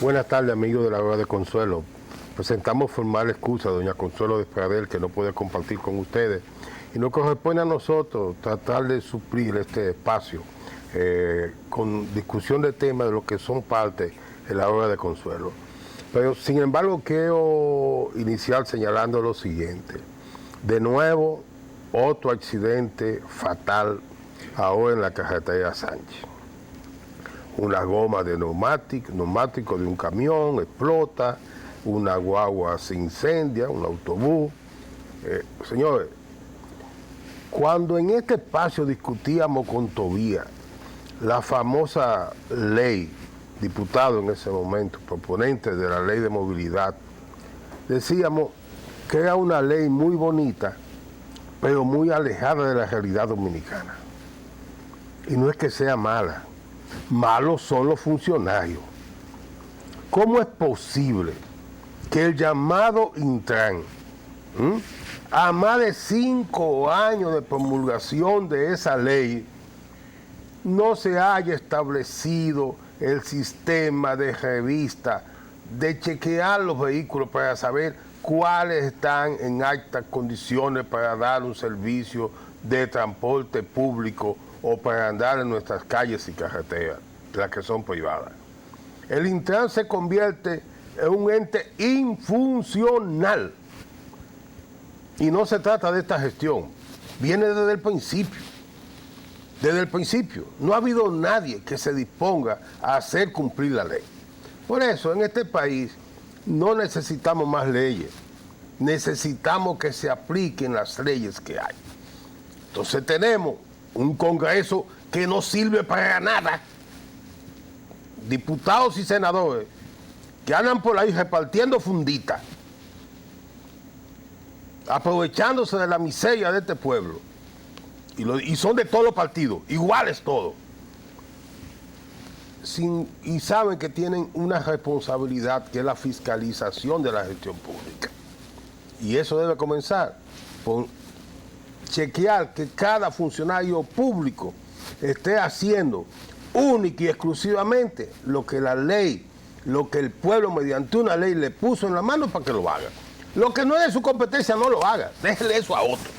Buenas tardes, amigos de la Hora de Consuelo. Presentamos formal excusa a doña Consuelo Despradel, que no puede compartir con ustedes, y nos corresponde a nosotros tratar de suplir este espacio con discusión de temas de lo que son parte de la Hora de Consuelo. Pero, sin embargo, quiero iniciar señalando lo siguiente. De nuevo, otro accidente fatal ahora en la carretera Sánchez. Una goma de neumático de un camión explota, una guagua se incendia, un autobús. Señores, cuando en este espacio discutíamos con Tobías la famosa ley, diputado en ese momento, proponente de la ley de movilidad, decíamos que era una ley muy bonita, pero muy alejada de la realidad dominicana. Y no es que sea mala. Malos son los funcionarios. ¿Cómo es posible que el llamado Intran, a más de 5 años de promulgación de esa ley, no se haya establecido el sistema de revista, de chequear los vehículos para saber cuáles están en altas condiciones para dar un servicio de transporte público o para andar en nuestras calles y carreteras, las que son privadas? El Intran se convierte en un ente infuncional. Y no se trata de esta gestión, viene desde el principio. Desde el principio. No ha habido nadie que se disponga a hacer cumplir la ley. Por eso, en este país no necesitamos más leyes, necesitamos que se apliquen las leyes que hay. Entonces tenemos un Congreso que no sirve para nada, diputados y senadores que andan por ahí repartiendo funditas, aprovechándose de la miseria de este pueblo, y son de todos los partidos, iguales todos, y saben que tienen una responsabilidad que es la fiscalización de la gestión pública. Y eso debe comenzar por chequear que cada funcionario público esté haciendo única y exclusivamente lo que la ley, lo que el pueblo mediante una ley le puso en la mano para que lo haga. Lo que no es de su competencia no lo haga, déjele eso a otro.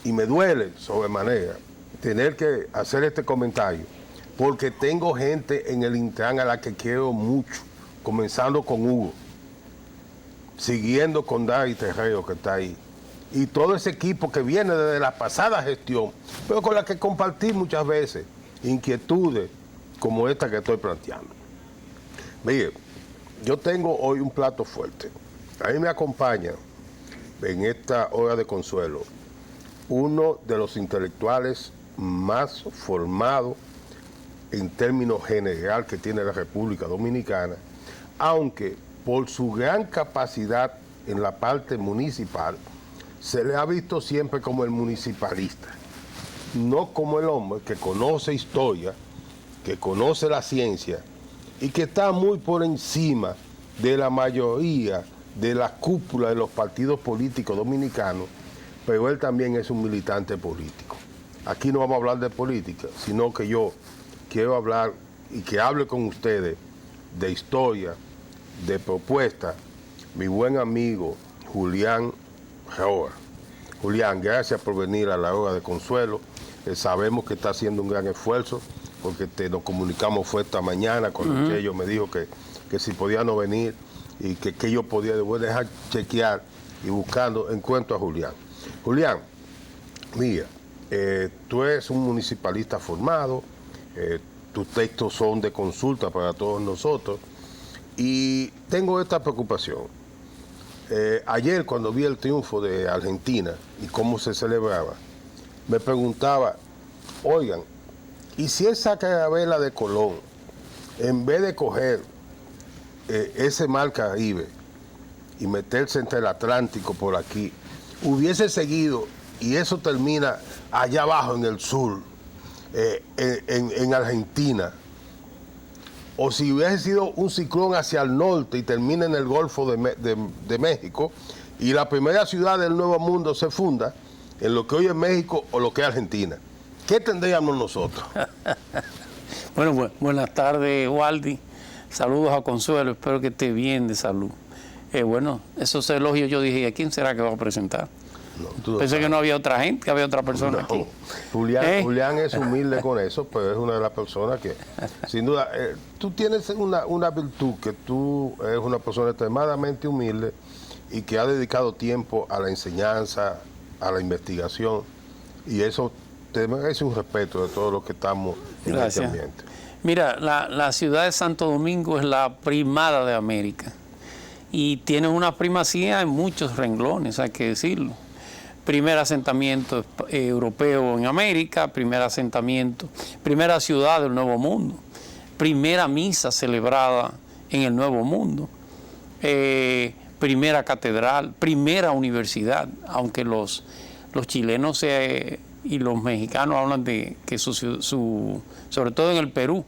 Y me duele sobremanera tener que hacer este comentario, porque tengo gente en el Intran a la que quiero mucho, comenzando con Hugo, siguiendo con Dari Terrero, que está ahí, y todo ese equipo que viene desde la pasada gestión, pero con la que compartí muchas veces inquietudes como esta que estoy planteando. Mire, yo tengo hoy un plato fuerte. A mí me acompaña en esta hora de consuelo uno de los intelectuales más formados en términos general que tiene la República Dominicana, aunque por su gran capacidad en la parte municipal, se le ha visto siempre como el municipalista, no como el hombre que conoce historia, que conoce la ciencia y que está muy por encima de la mayoría de la cúpula de los partidos políticos dominicanos, pero él también es un militante político. Aquí no vamos a hablar de política, sino que yo quiero hablar y que hable con ustedes de historia, de propuesta, mi buen amigo Julián Roa. Julián, gracias por venir a la Hora de Consuelo. Sabemos que está haciendo un gran esfuerzo, porque nos comunicamos fue esta mañana cuando ellos me dijo que si podía no venir y que yo podía dejar chequear y buscando, encuentro a Julián. Julián, mira, tú eres un municipalista formado, tus textos son de consulta para todos nosotros, y tengo esta preocupación. Ayer, cuando vi el triunfo de Argentina y cómo se celebraba, me preguntaba, oigan, ¿y si esa carabela de Colón, en vez de coger ese mar Caribe y meterse entre el Atlántico por aquí, hubiese seguido y eso termina allá abajo en el sur, en Argentina, o si hubiese sido un ciclón hacia el norte y termina en el Golfo de México, y la primera ciudad del Nuevo Mundo se funda en lo que hoy es México o lo que es Argentina? ¿Qué tendríamos nosotros? Bueno, buenas tardes, Waldi. Saludos a Consuelo, espero que esté bien de salud. Bueno, esos elogios yo dije, ¿a quién será que va a presentar? No, Pensé que no había otra gente, que había otra persona aquí. Julián es humilde con eso, pero es una de las personas que, sin duda, tú tienes una virtud, que tú eres una persona extremadamente humilde y que ha dedicado tiempo a la enseñanza, a la investigación, y eso te merece un respeto de todos los que estamos en este ambiente. Mira, la ciudad de Santo Domingo es la primada de América y tiene una primacía en muchos renglones, hay que decirlo. Primer asentamiento europeo en América, primera ciudad del Nuevo Mundo, primera misa celebrada en el Nuevo Mundo, primera catedral, primera universidad, aunque los chilenos y los mexicanos hablan de que sobre todo en el Perú,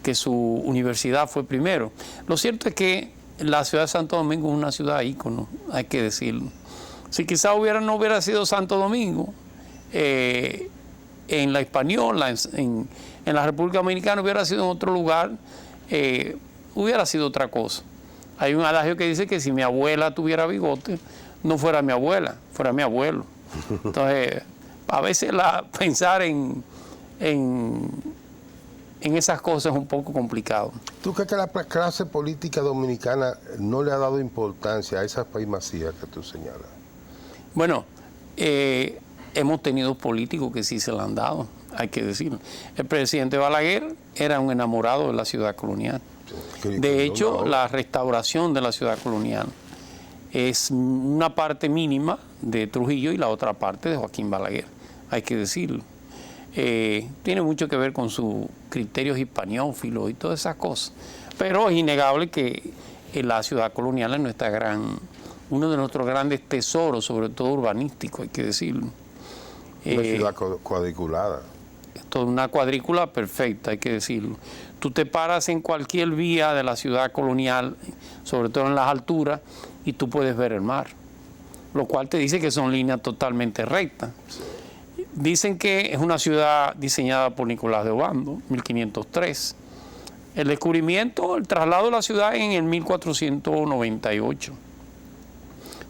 que su universidad fue primero. Lo cierto es que la ciudad de Santo Domingo es una ciudad ícono, hay que decirlo. Si quizá no hubiera sido Santo Domingo, en la Hispaniola, en la República Dominicana hubiera sido en otro lugar, hubiera sido otra cosa. Hay un adagio que dice que si mi abuela tuviera bigote, no fuera mi abuela, fuera mi abuelo. Entonces, a veces pensar en esas cosas es un poco complicado. ¿Tú crees que la clase política dominicana no le ha dado importancia a esas primacías que tú señalas? Bueno, hemos tenido políticos que sí se la han dado, hay que decirlo. El presidente Balaguer era un enamorado de la ciudad colonial. De hecho, la restauración de la ciudad colonial es una parte mínima de Trujillo y la otra parte de Joaquín Balaguer, hay que decirlo. Tiene mucho que ver con sus criterios hispaniófilos y todas esas cosas. Pero es innegable que la ciudad colonial es uno de nuestros grandes tesoros, sobre todo urbanísticos, hay que decirlo. Una ciudad cuadriculada. Toda una cuadrícula perfecta, hay que decirlo. Tú te paras en cualquier vía de la ciudad colonial, sobre todo en las alturas, y tú puedes ver el mar, lo cual te dice que son líneas totalmente rectas. Dicen que es una ciudad diseñada por Nicolás de Obando, 1503. El descubrimiento, el traslado de la ciudad en el 1498.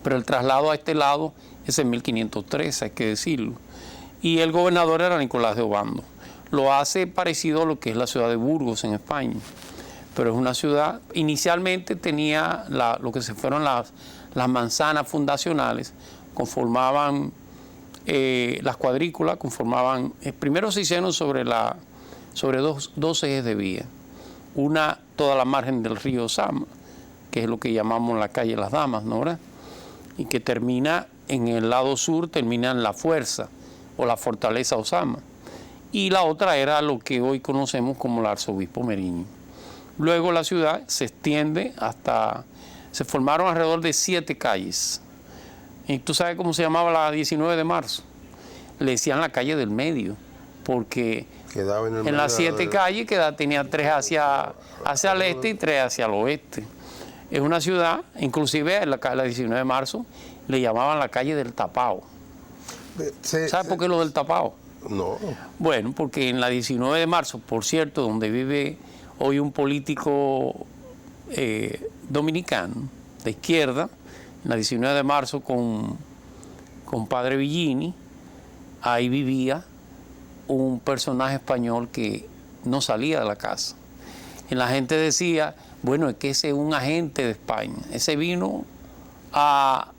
Pero el traslado a este lado es en 1503, hay que decirlo. Y el gobernador era Nicolás de Obando. Lo hace parecido a lo que es la ciudad de Burgos en España. Pero es una ciudad, inicialmente tenía lo que se fueron las manzanas fundacionales, conformaban las cuadrículas, primero se hicieron sobre dos ejes de vía. Una, toda la margen del río Sama, que es lo que llamamos la calle Las Damas, ¿no? ¿Verdad? Y que termina en el lado sur, termina en La Fuerza o la Fortaleza Osama. Y la otra era lo que hoy conocemos como el Arzobispo Meriño. Luego la ciudad se extiende se formaron alrededor de 7 calles. ¿Y tú sabes cómo se llamaba la 19 de marzo? Le decían la calle del medio, porque quedaba en las 7 calles tenía 3 hacia el este y 3 hacia el oeste. Es una ciudad, inclusive la 19 de marzo, le llamaban la calle del Tapao. ¿Sabes por qué lo del Tapao? No. Bueno, porque en la 19 de marzo, por cierto, donde vive hoy un político dominicano de izquierda, en la 19 de marzo con Padre Villini, ahí vivía un personaje español que no salía de la casa. Y la gente decía, bueno, es que ese es un agente de España. Ese vino a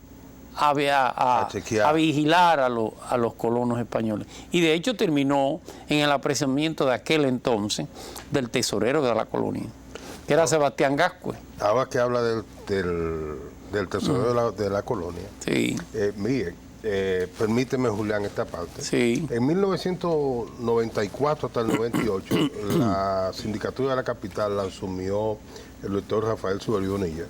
vigilar a los colonos españoles. Y de hecho terminó en el apresamiento de aquel entonces del tesorero de la colonia, que era Sebastián Gascue. Ahora que habla del tesorero de la colonia. Sí. Mire, permíteme, Julián, esta parte. Sí. En 1994 hasta el 98, la sindicatura de la capital la asumió el doctor Rafael Suberbio Bonilla.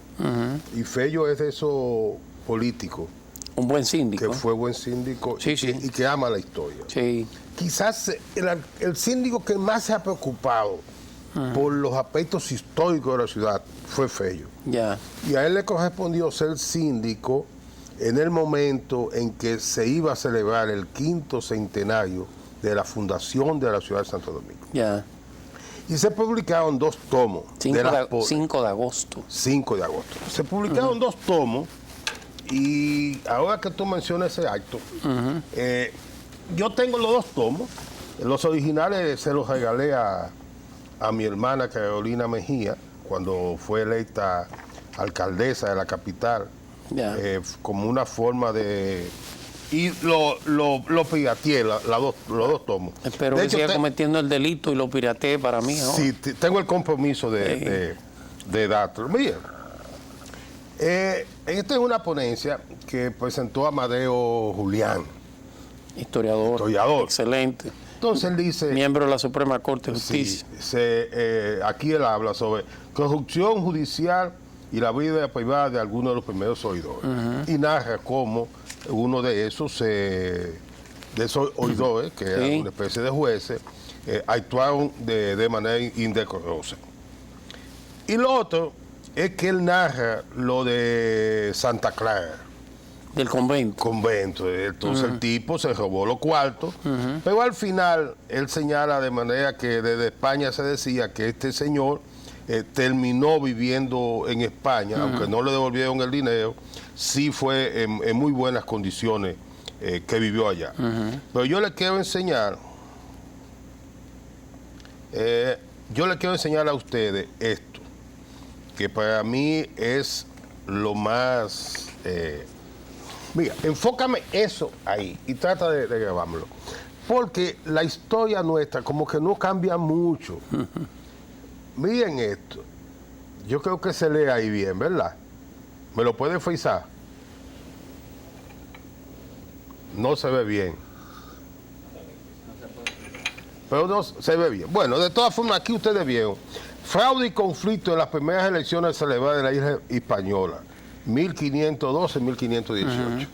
Y Fello es de esos políticos. Un buen síndico. Que fue buen síndico sí, y que ama la historia. Sí. Quizás el síndico que más se ha preocupado por los aspectos históricos de la ciudad fue Fello. Ya. Y a él le correspondió ser síndico en el momento en que se iba a celebrar el 5º centenario de la fundación de la ciudad de Santo Domingo. Ya. Y se publicaron 2 tomos. 5 de agosto. 5 de agosto. Se publicaron 2 tomos y ahora que tú mencionas ese acto, yo tengo los 2 tomos. Los originales se los regalé a mi hermana Carolina Mejía cuando fue electa alcaldesa de la capital, como una forma de... Y lo pirateé, los 2 tomos. Espero que siga cometiendo el delito y lo piratee para mí, ¿no? Sí, tengo el compromiso de dártelo. Bien, esta es una ponencia que presentó Amadeo Julián. Historiador. Excelente. Entonces él dice... Miembro de la Suprema Corte de Justicia. Aquí él habla sobre corrupción judicial y la vida privada de algunos de los primeros oidores. Y narra cómo uno de esos oidores, que era una especie de jueces, actuaron de manera indecorosa. Y lo otro es que él narra lo de Santa Clara. Del convento. Entonces el tipo se robó los cuartos, pero al final él señala de manera que desde España se decía que este señor terminó viviendo en España, aunque no le devolvieron el dinero, sí fue en muy buenas condiciones que vivió allá. Pero yo le quiero enseñar, a ustedes esto, que para mí es lo más... mira, enfócame eso ahí y trata de grabármelo. Porque la historia nuestra como que no cambia mucho. Miren esto. Yo creo que se lee ahí bien, ¿verdad? ¿Me lo puede frizar? No se ve bien. Pero no se ve bien. Bueno, de todas formas, aquí ustedes vieron. Fraude y conflicto en las primeras elecciones celebradas de la isla española. 1512-1518.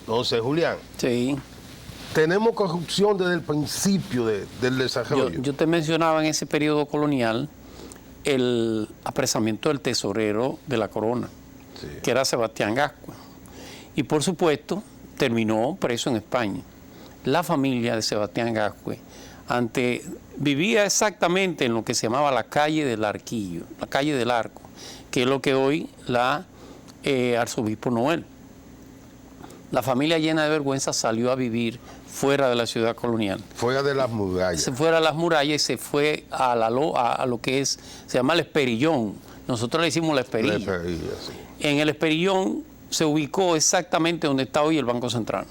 Entonces, Julián. Sí. Tenemos corrupción desde el principio del desarrollo. Yo te mencionaba en ese periodo colonial el apresamiento del tesorero de la corona, que era Sebastián Gascue. Y por supuesto, terminó preso en España. La familia de Sebastián Gascue vivía exactamente en lo que se llamaba la calle del Arquillo, la calle del Arco, que es lo que hoy la Arzobispo Noel. La familia, llena de vergüenza, salió a vivir fuera de la ciudad colonial. Fuera de las murallas. Se fue a las murallas y se fue a lo que se llama el Esperillón. Nosotros le decimos la Esperilla. Sí. En el Esperillón se ubicó exactamente donde está hoy el Banco Central.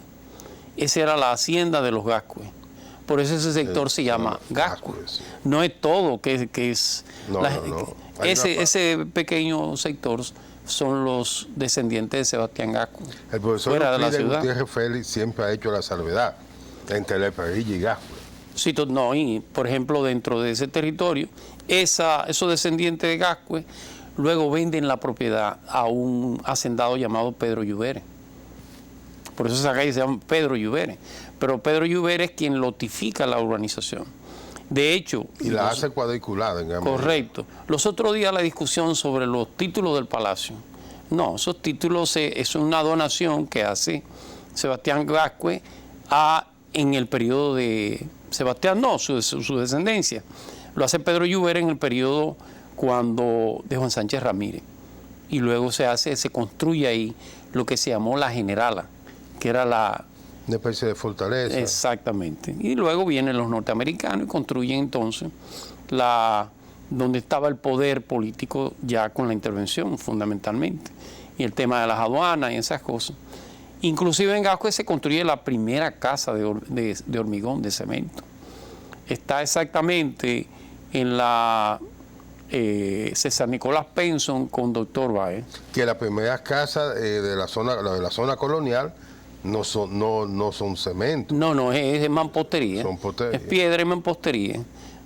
Esa era la hacienda de los Gascue. Por eso ese sector se llama Gascue. Sí. No es todo que es... No. Ese pequeño sector son los descendientes de Sebastián Gascue. El profesor fuera de la ciudad. Gutiérrez Félix siempre ha hecho la salvedad entre la Esperilla y Gascue. Sí, no, y por ejemplo, dentro de ese territorio, esos descendientes de Gascue luego venden la propiedad a un hacendado llamado Pedro Lluvere. Por eso esa calle se llama Pedro Lluvere. Pero Pedro Lluvere es quien lotifica la urbanización. De hecho... Y la hace cuadriculada. Correcto. Los otros días la discusión sobre los títulos del palacio. No, esos títulos es una donación que hace Sebastián Gascue en el periodo de... Sebastián no, su descendencia. Lo hace Pedro Lluvere en el periodo de Juan Sánchez Ramírez. Y luego se construye ahí lo que se llamó la Generala, que era una especie de fortaleza. Exactamente. Y luego vienen los norteamericanos y construyen entonces donde estaba el poder político ya con la intervención, fundamentalmente. Y el tema de las aduanas y esas cosas. Inclusive en Gascue se construye la primera casa de hormigón, de cemento. Está exactamente en la César Nicolás Penson con Doctor Baez. Que las primeras casas de la zona colonial no son cemento. No, es mampostería. Son postería. Es piedra y mampostería.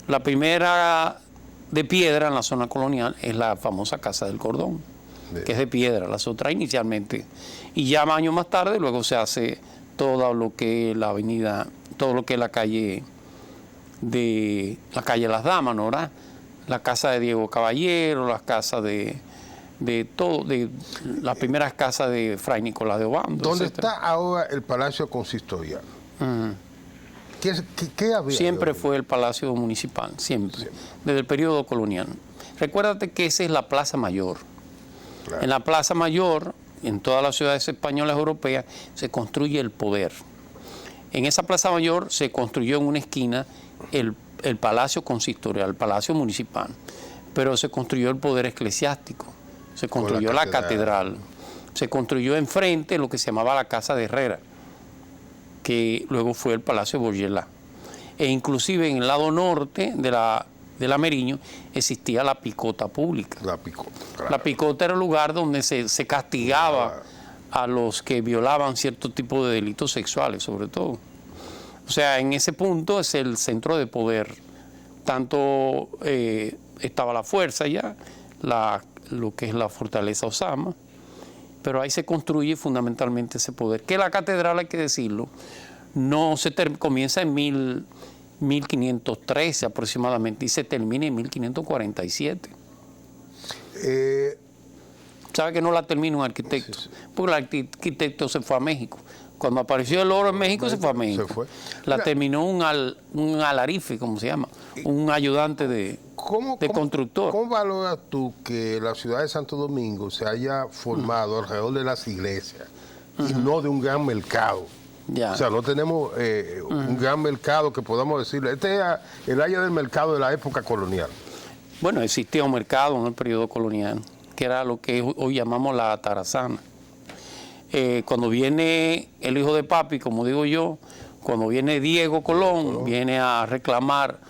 La primera de piedra en la zona colonial es la famosa Casa del Cordón, que es de piedra. Las otras inicialmente. Y ya años más tarde, luego se hace todo lo que es la avenida, todo lo que es la calle Las Damas, ¿no? ¿Verdad? La casa de Diego Caballero, las casas de las primeras casas de Fray Nicolás de Obando. ¿Dónde está ahora el Palacio Consistorial? ¿Qué había? Siempre fue el Palacio Municipal, siempre, desde el periodo colonial. Recuérdate que esa es la Plaza Mayor. Claro. En la Plaza Mayor, en todas las ciudades españolas europeas, se construye el poder. En esa Plaza Mayor se construyó en una esquina el Palacio Consistorial, el Palacio Municipal, pero se construyó el poder eclesiástico, se construyó la catedral, se construyó enfrente lo que se llamaba la Casa de Herrera, que luego fue el Palacio Bourgelat. E inclusive en el lado norte de la Meriño existía la picota pública. La picota, claro. La picota era el lugar donde se castigaba a los que violaban cierto tipo de delitos sexuales, sobre todo. O sea, en ese punto es el centro de poder. Tanto estaba la fuerza ya, lo que es la fortaleza Osama, pero ahí se construye fundamentalmente ese poder. Que la catedral, hay que decirlo, no comienza en 1513 aproximadamente y se termina en 1547. ¿Sabe que no la termina un arquitecto? Sí. Porque el arquitecto se fue a México. Cuando apareció el oro en México, se fue a México. La terminó un alarife, ¿cómo se llama? Un ayudante de constructor. ¿Cómo valoras tú que la ciudad de Santo Domingo se haya formado alrededor de las iglesias y no de un gran mercado? Ya. O sea, no tenemos un gran mercado que podamos decirle. Este es el área del mercado de la época colonial. Bueno, existía un mercado en el periodo colonial, que era lo que hoy llamamos la Atarazana. Cuando viene el hijo de papi, como digo yo, cuando viene Diego Colón, viene a reclamar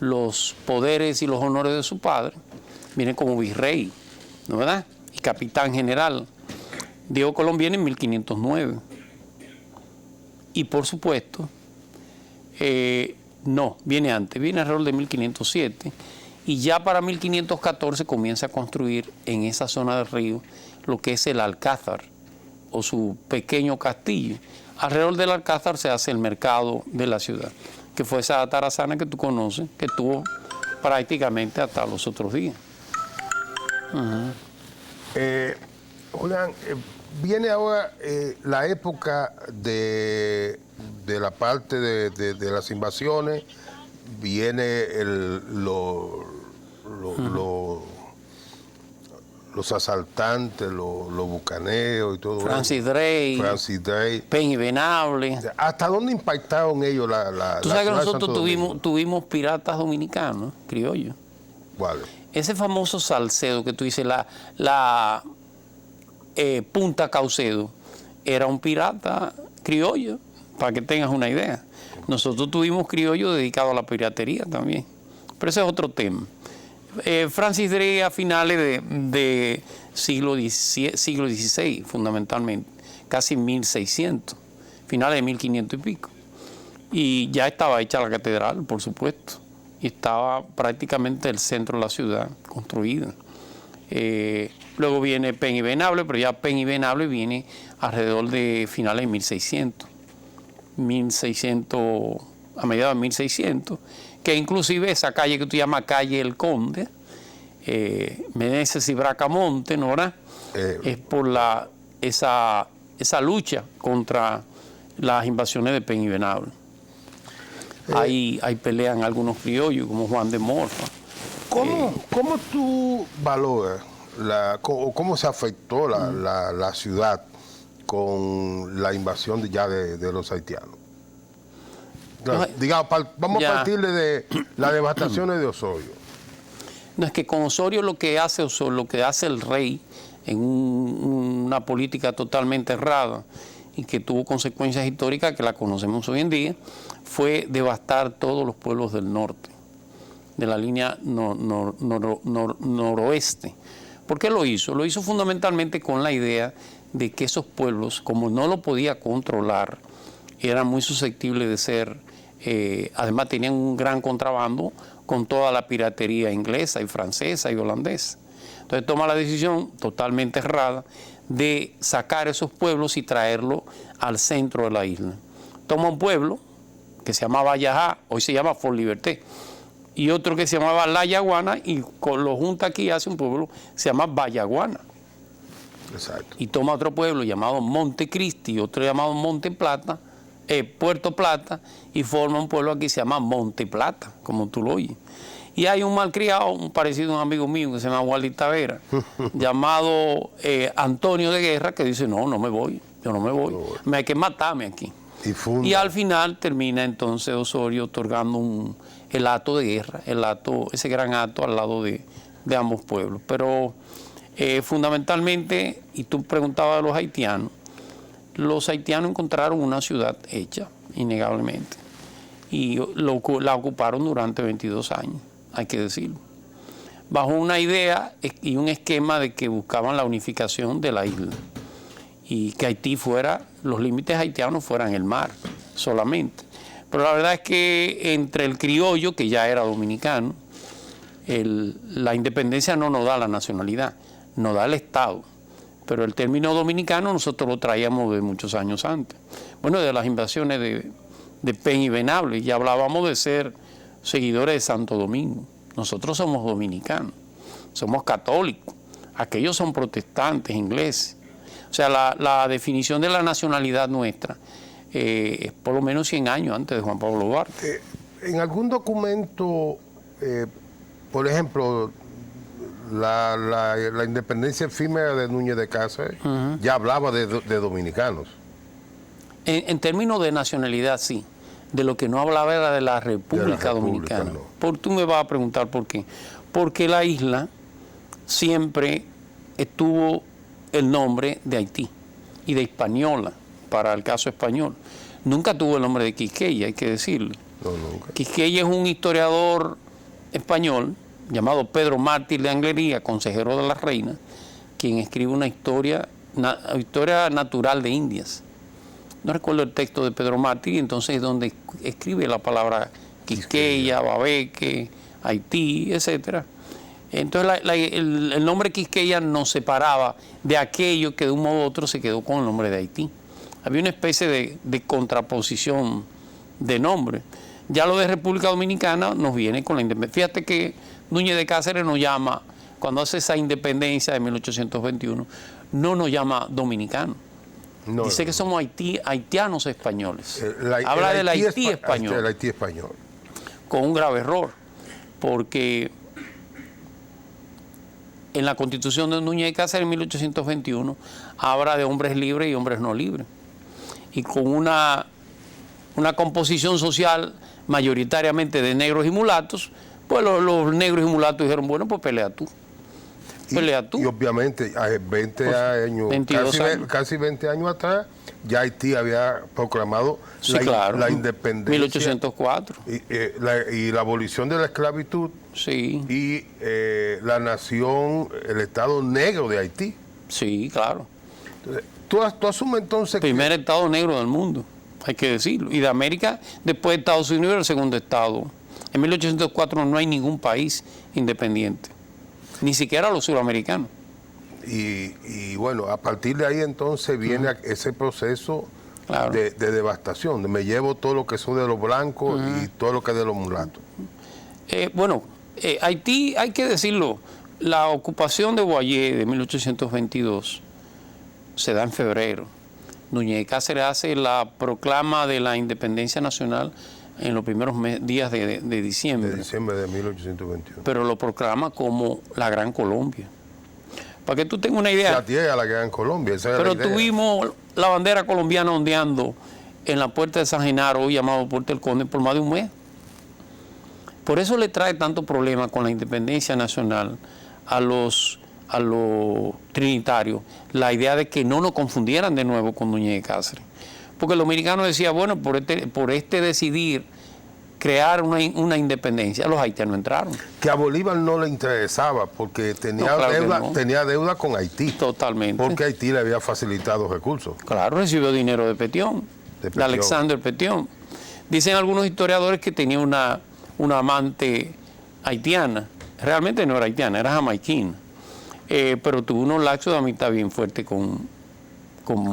los poderes y los honores de su padre, viene como virrey, ¿no verdad? Y capitán general. Diego Colón viene en 1509. Y por supuesto, no, viene antes, viene alrededor de 1507. Y ya para 1514 comienza a construir en esa zona del río lo que es el Alcázar, o su pequeño castillo. Alrededor del Alcázar se hace el mercado de la ciudad, que fue esa Atarazana que tú conoces, que tuvo prácticamente hasta los otros días. Julián, viene ahora la época de la parte de las invasiones, viene los asaltantes, los bucaneos y todo eso. Francis Drake, Peña y Venable. ¿Hasta dónde impactaron ellos la Tú sabes que nosotros tuvimos piratas dominicanos, criollos. ¿Cuál? Ese famoso Salcedo que tú dices, la Punta Caucedo, era un pirata criollo, para que tengas una idea. Nosotros tuvimos criollos dedicados a la piratería también. Pero ese es otro tema. Francis Drake a finales de siglo XVI, fundamentalmente, casi 1600, finales de 1500 y pico. Y ya estaba hecha la catedral, por supuesto, y estaba prácticamente el centro de la ciudad construida. Luego viene Peña y Venable, pero ya Peña y Venable viene alrededor de finales de 1600, a mediados de 1600, que inclusive esa calle que tú llamas Calle El Conde, Meneses y Bracamonte, ¿no verdad? Es por esa lucha contra las invasiones de Peña y Venable. Ahí pelean algunos criollos como Juan de Morfa. ¿Cómo tú valoras cómo se afectó la ciudad con la invasión de los haitianos? Digamos, vamos a partirle de las devastaciones de Osorio. No, es que con Osorio lo que hace el rey en una política totalmente errada y que tuvo consecuencias históricas que la conocemos hoy en día, fue devastar todos los pueblos del norte, de la línea noroeste. ¿Por qué lo hizo? Lo hizo fundamentalmente con la idea de que esos pueblos, como no lo podía controlar, eran muy susceptibles de ser, además tenían un gran contrabando con toda la piratería inglesa y francesa y holandesa. Entonces toma la decisión totalmente errada de sacar esos pueblos y traerlos al centro de la isla. Toma un pueblo que se llamaba Yajá, hoy se llama Fort Liberté, y otro que se llamaba La Yaguana, y lo junta aquí y hace un pueblo que se llama Vallaguana. Exacto. Y toma otro pueblo llamado Montecristi, otro llamado Monte Plata, Puerto Plata y forma un pueblo aquí que se llama Monte Plata, como tú lo oyes. Y hay un malcriado, un parecido a un amigo mío que se llama Wally Tavera, llamado Antonio de Guerra, que dice, no, no me voy, yo no me voy, me hay que matarme aquí. Y al final termina entonces Osorio otorgando el acto de guerra, ese gran acto al lado de ambos pueblos. Pero fundamentalmente, y tú preguntabas de los haitianos encontraron una ciudad hecha, innegablemente, y la ocuparon durante 22 años, hay que decirlo, bajo una idea y un esquema de que buscaban la unificación de la isla y que Haití los límites haitianos fueran el mar solamente. Pero la verdad es que entre el criollo, que ya era dominicano, la independencia no nos da la nacionalidad, nos da el Estado. Pero el término dominicano nosotros lo traíamos de muchos años antes. Bueno, de las invasiones de Pen y Venable, ya hablábamos de ser seguidores de Santo Domingo. Nosotros somos dominicanos, somos católicos, aquellos son protestantes, ingleses. O sea, la definición de la nacionalidad nuestra es por lo menos 100 años antes de Juan Pablo Duarte. En algún documento, por ejemplo, la independencia efímera de Núñez de Cáceres ya hablaba de dominicanos. En términos de nacionalidad, sí. De lo que no hablaba era de la República Dominicana. No. Tú me vas a preguntar por qué. Porque la isla siempre tuvo el nombre de Haití y de Hispaniola, para el caso español. Nunca tuvo el nombre de Quisqueya, hay que decirlo. No, nunca. Quisqueya es un historiador español llamado Pedro Mártir de Anglería, consejero de la reina, quien escribe una historia natural de Indias. No recuerdo el texto de Pedro Mártir, y entonces es donde escribe la palabra Quisqueya, Babeque, Haití, etc. Entonces el nombre Quisqueya nos separaba de aquello que de un modo u otro se quedó con el nombre de Haití. Había una especie de contraposición de nombre. Ya lo de República Dominicana nos viene con la independencia. Fíjate que Núñez de Cáceres nos llama, cuando hace esa independencia de 1821, no nos llama dominicanos. No, dice que somos haitianos españoles. Habla del Haití español. El Haití español. Con un grave error, porque en la Constitución de Núñez de Cáceres en 1821 habla de hombres libres y hombres no libres. Y con una composición social mayoritariamente de negros y mulatos, pues los negros y mulatos dijeron, bueno, pues pelea tú. Pelea tú. Y obviamente, 20 años, casi 20 años atrás, ya Haití había proclamado la independencia. 1804. Y la abolición de la esclavitud. Sí. Y la nación, el Estado negro de Haití. Sí, claro. Tú asumes entonces primer Estado negro del mundo, hay que decirlo. Y de América, después de Estados Unidos, el segundo Estado. En 1804 no hay ningún país independiente, ni siquiera los suramericanos. Y bueno, a partir de ahí entonces viene ese proceso de devastación. Me llevo todo lo que son de los blancos y todo lo que es de los mulatos. Haití, hay que decirlo, la ocupación de Boyé de 1822 se da en febrero. Núñez de Cáceres hace la proclama de la independencia nacional en los primeros días de diciembre. De diciembre de 1821. Pero lo proclama como la Gran Colombia. Para que tú tengas una idea. La tierra, la Gran Colombia. Esa pero la idea. Tuvimos la bandera colombiana ondeando en la puerta de San Genaro, hoy llamado Puerta del Conde, por más de un mes. Por eso le trae tanto problema con la independencia nacional a los trinitarios, la idea de que no nos confundieran de nuevo con Núñez de Cáceres. Porque el dominicano decía, bueno, por este decidir crear una independencia, los haitianos entraron. Que a Bolívar no le interesaba porque tenía deuda con Haití. Totalmente. Porque Haití le había facilitado recursos. Claro, recibió dinero de Petión, de Alexander Petión. Dicen algunos historiadores que tenía una amante haitiana. Realmente no era haitiana, era jamaiquina. Pero tuvo unos lapsos de amistad bien fuerte con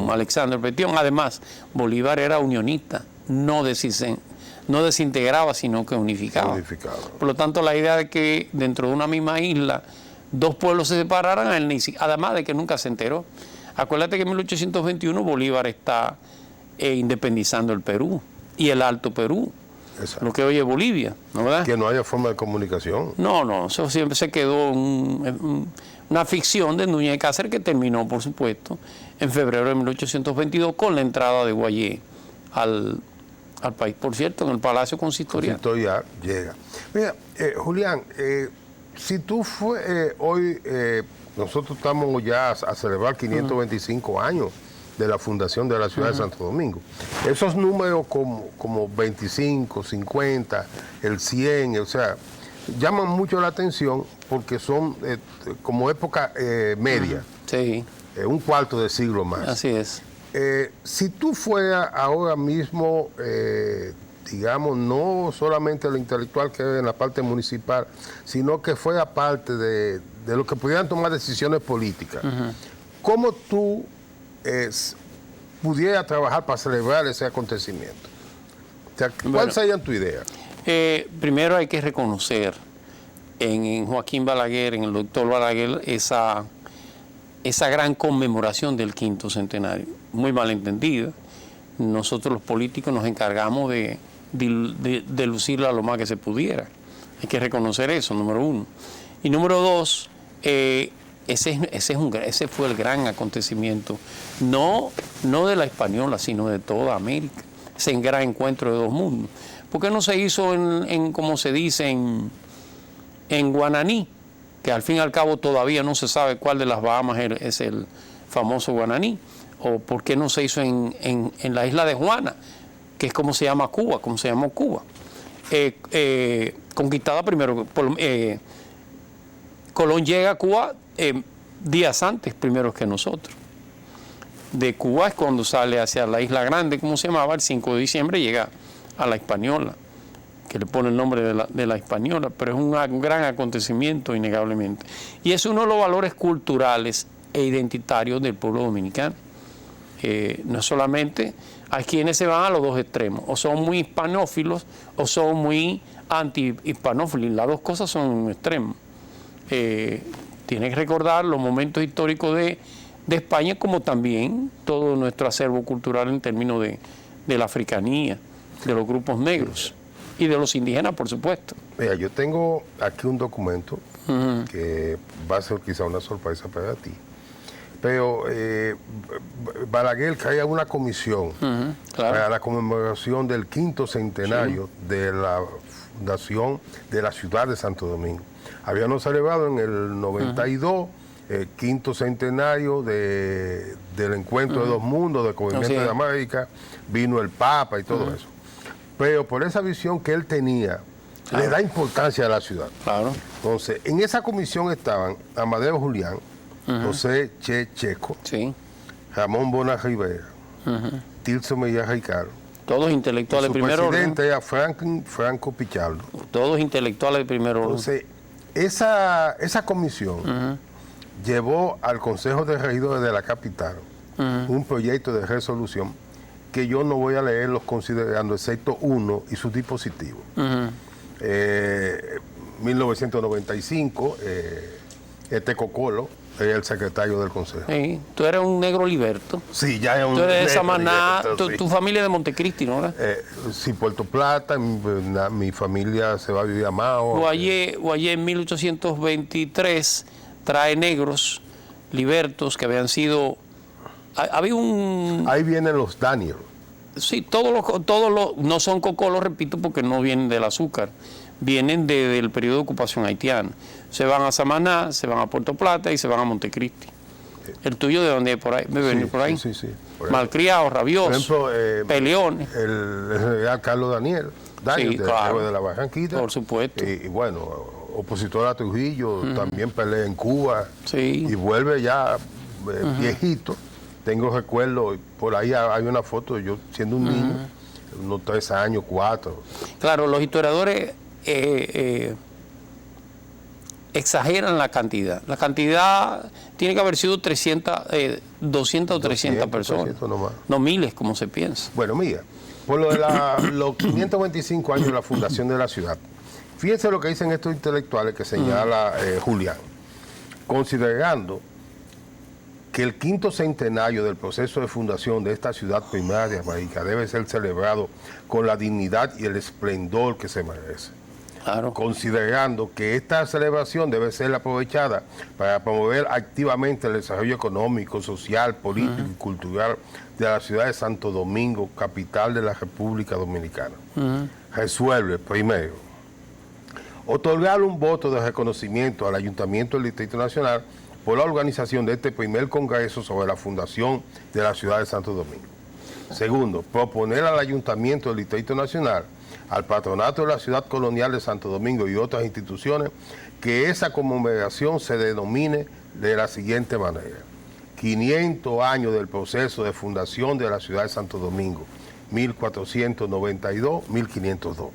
Alexander Petión. Además, Bolívar era unionista, no desintegraba, sino que unificaba. Por lo tanto, la idea de que dentro de una misma isla dos pueblos se separaran, además de que nunca se enteró. Acuérdate que en 1821 Bolívar está independizando el Perú y el Alto Perú. Exacto. Lo que hoy es Bolivia, ¿no verdad? Que no haya forma de comunicación. No, eso siempre se quedó una ficción de Núñez de Cáceres que terminó, por supuesto, en febrero de 1822 con la entrada de Guayé al país. Por cierto, en el Palacio Consistorial. Consistorial llega. Mira, Julián, si tú hoy, nosotros estamos ya a celebrar 525 años de la fundación de la ciudad de Santo Domingo. Esos números como 25, 50, el 100, o sea, llaman mucho la atención porque son como época media. Sí. Un cuarto de siglo más. Así es. Si tú fueras ahora mismo, digamos, no solamente lo intelectual que es en la parte municipal, sino que fuera parte de lo que pudieran tomar decisiones políticas, ¿cómo tú pudieras trabajar para celebrar ese acontecimiento? O sea, ¿cuál sería tu idea? Primero hay que reconocer en Joaquín Balaguer, en el doctor Balaguer, esa gran conmemoración del 5º centenario, muy mal entendida. Nosotros los políticos nos encargamos de lucirla lo más que se pudiera. Hay que reconocer eso, número uno. Y número dos, ese fue el gran acontecimiento, no de la española, sino de toda América, ese gran encuentro de dos mundos. ¿Por qué no se hizo como se dice, en Guananí? Que al fin y al cabo todavía no se sabe cuál de las Bahamas es el famoso Guananí, o por qué no se hizo en la isla de Juana, que es como se llama Cuba, como se llamó Cuba, conquistada primero. Colón llega a Cuba días antes, primero que nosotros. De Cuba es cuando sale hacia la Isla Grande, como se llamaba, el 5 de diciembre llega a la Hispaniola, que le pone el nombre de la Hispaniola, pero es un gran acontecimiento innegablemente. Y es uno de los valores culturales e identitarios del pueblo dominicano. No solamente hay quienes se van a los dos extremos, o son muy hispanófilos o son muy anti-hispanófilos, las dos cosas son un extremo. Tiene que recordar los momentos históricos de España, como también todo nuestro acervo cultural en términos de la africanía, de los grupos negros y de los indígenas, por supuesto. Mira, yo tengo aquí un documento que va a ser quizá una sorpresa para ti. Pero Balaguer crea una comisión para la conmemoración del 5º centenario de la fundación de la ciudad de Santo Domingo. Habíamos celebrado en el 92 el 5º centenario del encuentro de dos mundos, del descubrimiento de América, vino el Papa y todo eso. Pero por esa visión que él tenía, le da importancia a la ciudad. Claro. Entonces, en esa comisión estaban Amadeo Julián, José Checo, Ramón Bona Rivera, Tirso Mejía Ricardo. Todos intelectuales de primer orden. Su presidente era Franco Pichardo. Todos intelectuales de primer orden. Entonces, esa comisión llevó al Consejo de Regidores de la capital un proyecto de resolución que yo no voy a leerlos considerando, excepto uno y sus dispositivos. 1995, Cocolo era el secretario del Consejo. Sí, tú eres un negro liberto. Sí, ya es un negro. Tú eres de Samaná, tu familia de Montecristi, ¿no? Sí, Puerto Plata, mi familia se va a vivir a Mao. Guayé en 1823 trae negros libertos que habían sido... Había un... Ahí vienen los Daniel. Sí, todos los no son cocolos, repito, porque no vienen del azúcar, vienen del periodo de ocupación haitiana. Se van a Samaná, se van a Puerto Plata y se van a Montecristi. ¿El tuyo de dónde es por ahí? ¿Me venir por ahí? Sí. Malcriados, rabiosos, peleones. El general Carlos Daniel, claro, de la Barranquita. Por supuesto. Y bueno, opositor a Trujillo, también pelea en Cuba. Sí. Y vuelve ya viejito. Tengo recuerdos, por ahí hay una foto de yo siendo un niño, unos 3 años, 4. Claro, los historiadores exageran la cantidad. La cantidad tiene que haber sido 200 o 300 personas. No miles, como se piensa. Bueno, mira, por lo de los 525 años de la fundación de la ciudad, fíjense lo que dicen estos intelectuales que señala Julián, considerando que el 5º centenario del proceso de fundación de esta ciudad primera de América debe ser celebrado con la dignidad y el esplendor que se merece. Claro. Considerando que esta celebración debe ser aprovechada para promover activamente el desarrollo económico, social, político y cultural de la ciudad de Santo Domingo, capital de la República Dominicana. Resuelve, primero, otorgar un voto de reconocimiento al Ayuntamiento del Distrito Nacional por la organización de este primer congreso sobre la fundación de la ciudad de Santo Domingo. Segundo, proponer al Ayuntamiento del Distrito Nacional, al Patronato de la Ciudad Colonial de Santo Domingo y otras instituciones, que esa conmemoración se denomine de la siguiente manera: 500 años del proceso de fundación de la ciudad de Santo Domingo, 1492-1502.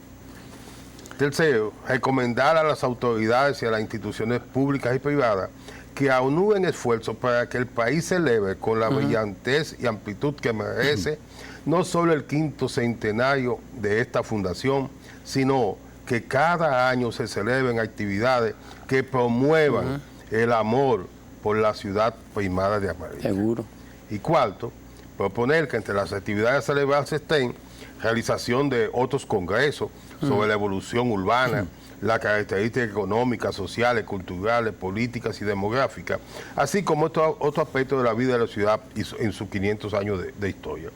Tercero, recomendar a las autoridades y a las instituciones públicas y privadas que aúnen esfuerzos para que el país celebre con la brillantez y amplitud que merece no solo el 5º centenario de esta fundación, sino que cada año se celebren actividades que promuevan el amor por la ciudad primada de América. Seguro. Y cuarto, proponer que entre las actividades a celebrarse estén realización de otros congresos sobre la evolución urbana, las características económicas, sociales, culturales, políticas y demográficas, así como otro aspecto de la vida de la ciudad en sus 500 años de historia.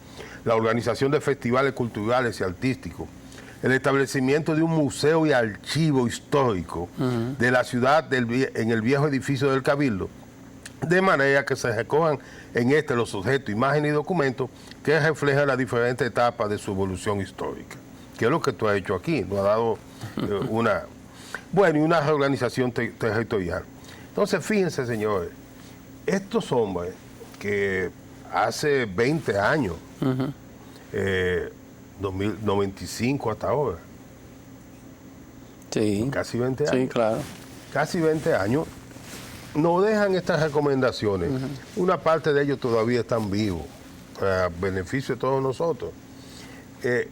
La organización de festivales culturales y artísticos, el establecimiento de un museo y archivo histórico de la ciudad en el viejo edificio del Cabildo, de manera que se recojan en los objetos, imágenes y documentos que reflejan las diferentes etapas de su evolución histórica, que es lo que tú has hecho aquí, nos ha dado una reorganización territorial. Entonces, fíjense, señores, estos hombres que hace 20 años, 2095 hasta ahora, Sí. casi 20 años, Sí, claro. casi 20 años, nos dejan estas recomendaciones. Una parte de ellos todavía están vivos, para beneficio de todos nosotros.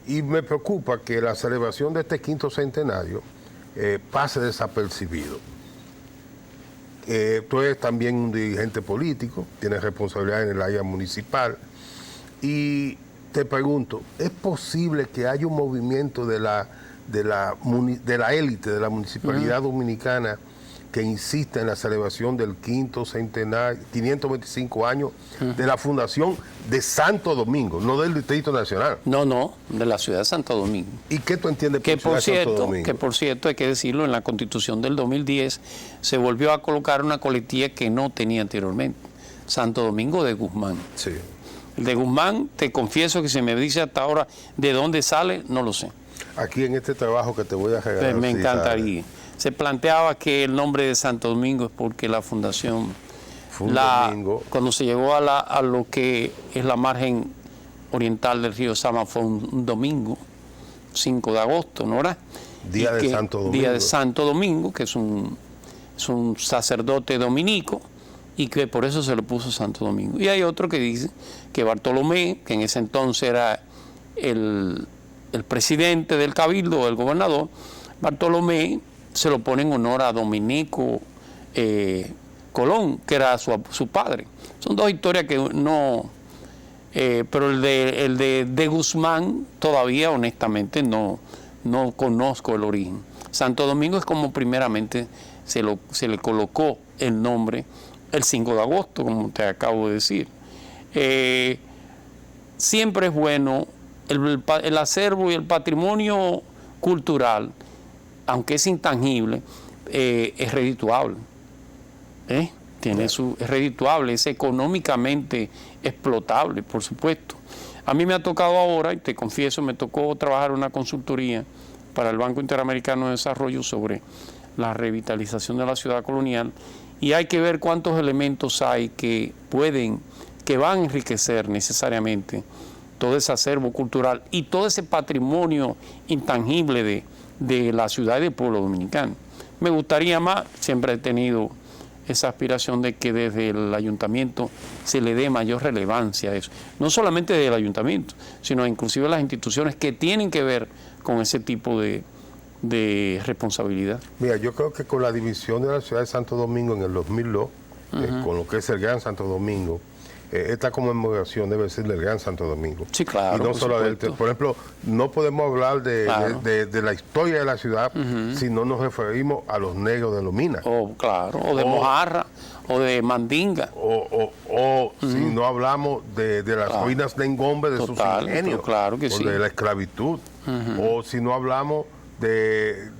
Y me preocupa que la celebración de este 5º centenario pase desapercibido. Tú eres también un dirigente político, tienes responsabilidad en el área municipal, y te pregunto, ¿es posible que haya un movimiento de la élite de la municipalidad dominicana que insiste en la celebración del 5º centenario, 525 años de la fundación de Santo Domingo, no del Distrito Nacional? No, de la ciudad de Santo Domingo. ¿Y qué tú entiendes Que por ciudad de Santo Domingo? Que por cierto, hay que decirlo, en la Constitución del 2010 se volvió a colocar una coletilla que no tenía anteriormente, Santo Domingo de Guzmán. Sí. El de Guzmán, te confieso que si me dice hasta ahora de dónde sale, no lo sé. Aquí en este trabajo que te voy a regalar. Me encantaría. Se planteaba que el nombre de Santo Domingo es porque la fundación, cuando se llegó a lo que es la margen oriental del río Sama, fue un domingo, 5 de agosto, ¿no era? Día de Santo Domingo. Día de Santo Domingo, que es un sacerdote dominico, y que por eso se le puso Santo Domingo. Y hay otro que dice que Bartolomé, que en ese entonces era el presidente del cabildo, el gobernador, Bartolomé se lo pone en honor a Dominico Colón, que era su padre. Son dos historias que no... pero el de Guzmán todavía honestamente no conozco el origen. Santo Domingo es como primeramente se le colocó el nombre el 5 de agosto, como te acabo de decir. Siempre es bueno el acervo y el patrimonio cultural, aunque es intangible, es redituable. Es redituable, es económicamente explotable, por supuesto. A mí me ha tocado ahora, y te confieso, me tocó trabajar en una consultoría para el Banco Interamericano de Desarrollo sobre la revitalización de la ciudad colonial, y hay que ver cuántos elementos hay que van a enriquecer necesariamente todo ese acervo cultural y todo ese patrimonio intangible de la ciudad y del pueblo dominicano. Me gustaría más, siempre he tenido esa aspiración de que desde el ayuntamiento se le dé mayor relevancia a eso. No solamente del ayuntamiento, sino inclusive las instituciones que tienen que ver con ese tipo de responsabilidad. Mira, yo creo que con la división de la ciudad de Santo Domingo en el 2002, con lo que es el Gran Santo Domingo, esta conmemoración debe ser del Gran Santo Domingo. Sí, claro. Y no solo del, por ejemplo, no podemos hablar Claro. de la historia de la ciudad si no nos referimos a los negros de Lomina. Claro, o de Mojarra, o de Mandinga. O si no hablamos de las ruinas de Engombe, de Total, sus ingenios, claro que o sí. de la esclavitud, o si no hablamos de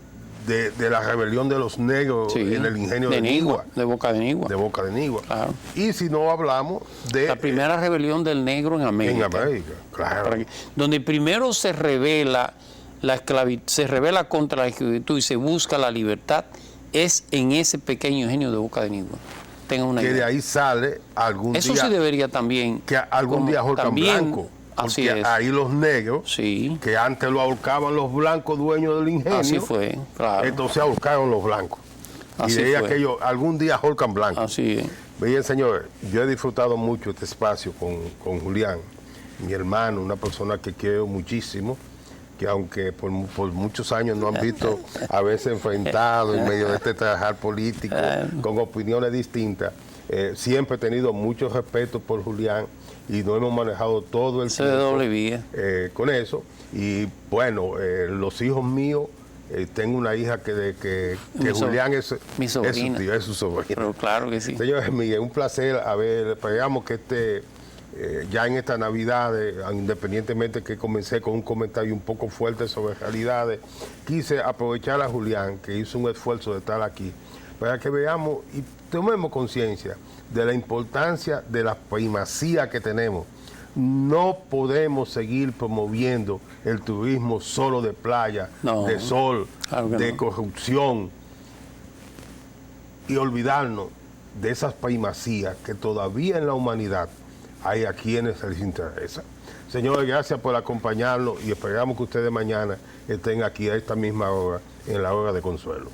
la rebelión de los negros Sí, en el ingenio de Nigua, de Boca de Nigua. de Boca de Nigua. Claro. Y si no hablamos de La primera rebelión del negro en América. en América, claro. Donde primero se revela la esclavitud, se revela contra la esclavitud y se busca la libertad, es en ese pequeño ingenio de Boca de Nigua. Tengan una Que de idea. ahí sale algún Eso día sí debería también. que algún como día ahorcan también, blanco. Así Porque es. ahí los negros, Sí, que antes lo ahorcaban los blancos dueños del ingenio, así fue, claro. entonces ahorcaron los blancos. Así y de ahí fue. aquello, algún día ahorcan blancos. Así es. Bien, señores, yo he disfrutado mucho este espacio con Julián, mi hermano, una persona que quiero muchísimo, que aunque por muchos años no han visto a veces enfrentado en medio de este trabajar político, con opiniones distintas, siempre he tenido mucho respeto por Julián y nos hemos manejado todo el Eso de doble vía. con eso. Y bueno, los hijos míos, tengo una hija que Julián es mi su sobrina. tío, es su sobrina. Pero claro que sí. Señores, Miguel, un placer. A ver, esperamos que ya en esta Navidad, independientemente que comencé con un comentario un poco fuerte sobre realidades, quise aprovechar a Julián, que hizo un esfuerzo de estar aquí, para que veamos y tomemos conciencia de la importancia de la primacía que tenemos. No podemos seguir promoviendo el turismo solo de playa, No, de sol, claro que de no. corrupción, y olvidarnos de esas primacías que todavía en la humanidad hay a quienes les interesa. Señores, gracias por acompañarnos y esperamos que ustedes mañana estén aquí a esta misma hora, en la hora de consuelo.